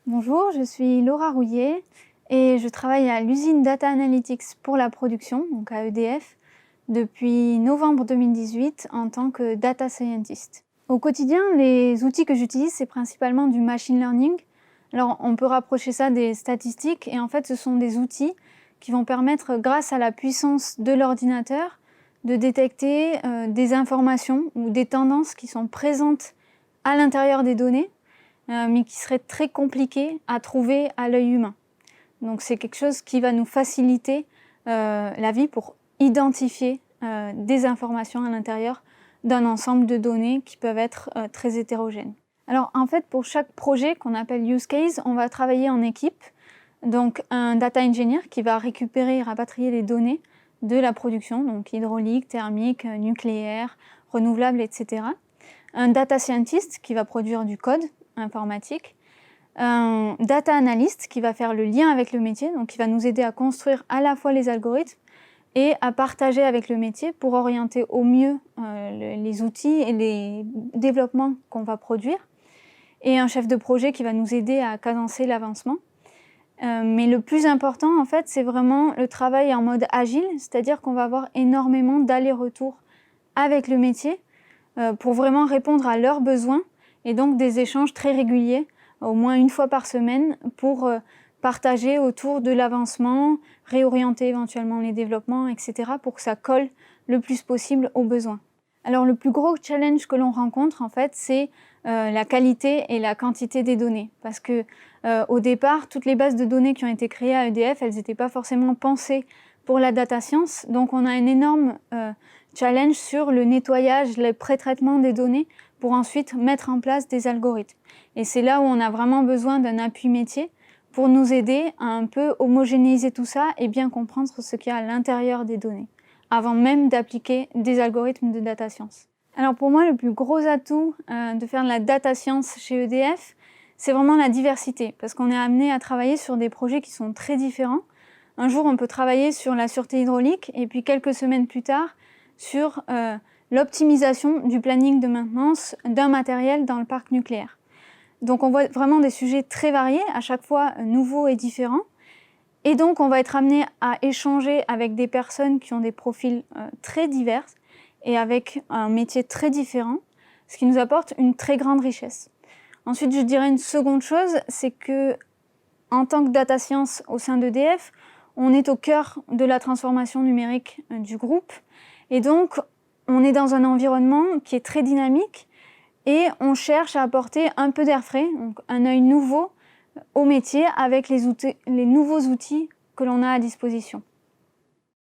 Bonjour, je suis Laura Rouillet et je travaille à l'usine Data Analytics pour la production, donc à EDF, depuis novembre 2018 en tant que Data Scientist. Au quotidien, les outils que j'utilise, c'est principalement du machine learning. Alors, on peut rapprocher ça des statistiques et en fait, ce sont des outils qui vont permettre, grâce à la puissance de l'ordinateur, de détecter des informations ou des tendances qui sont présentes à l'intérieur des données, mais qui serait très compliqué à trouver à l'œil humain. Donc c'est quelque chose qui va nous faciliter la vie pour identifier des informations à l'intérieur d'un ensemble de données qui peuvent être très hétérogènes. Alors en fait, pour chaque projet qu'on appelle use case, on va travailler en équipe. Donc un data engineer qui va récupérer et rapatrier les données de la production, donc hydraulique, thermique, nucléaire, renouvelable, etc. Un data scientist qui va produire du code informatique, un data analyst qui va faire le lien avec le métier, donc qui va nous aider à construire à la fois les algorithmes et à partager avec le métier pour orienter au mieux les outils et les développements qu'on va produire, et un chef de projet qui va nous aider à cadencer l'avancement. Mais le plus important, en fait, c'est vraiment le travail en mode agile, c'est-à-dire qu'on va avoir énormément d'allers-retours avec le métier pour vraiment répondre à leurs besoins, et donc des échanges très réguliers, au moins une fois par semaine, pour partager autour de l'avancement, réorienter éventuellement les développements, etc., pour que ça colle le plus possible aux besoins. Alors le plus gros challenge que l'on rencontre, en fait, c'est la qualité et la quantité des données. Parce que au départ, toutes les bases de données qui ont été créées à EDF, elles n'étaient pas forcément pensées pour la data science. Donc on a un énorme challenge sur le nettoyage, le pré-traitement des données pour ensuite mettre en place des algorithmes. Et c'est là où on a vraiment besoin d'un appui métier pour nous aider à un peu homogénéiser tout ça et bien comprendre ce qu'il y a à l'intérieur des données, avant même d'appliquer des algorithmes de data science. Alors pour moi, le plus gros atout de faire de la data science chez EDF, c'est vraiment la diversité, parce qu'on est amené à travailler sur des projets qui sont très différents. Un jour, on peut travailler sur la sûreté hydraulique, et puis quelques semaines plus tard, sur l'optimisation du planning de maintenance d'un matériel dans le parc nucléaire. Donc on voit vraiment des sujets très variés, à chaque fois nouveaux et différents. Et donc on va être amené à échanger avec des personnes qui ont des profils très divers et avec un métier très différent, ce qui nous apporte une très grande richesse. Ensuite, je dirais une seconde chose, c'est que en tant que data science au sein d'EDF, on est au cœur de la transformation numérique du groupe. Et donc, on est dans un environnement qui est très dynamique et on cherche à apporter un peu d'air frais, donc un œil nouveau au métier avec les nouveaux outils que l'on a à disposition.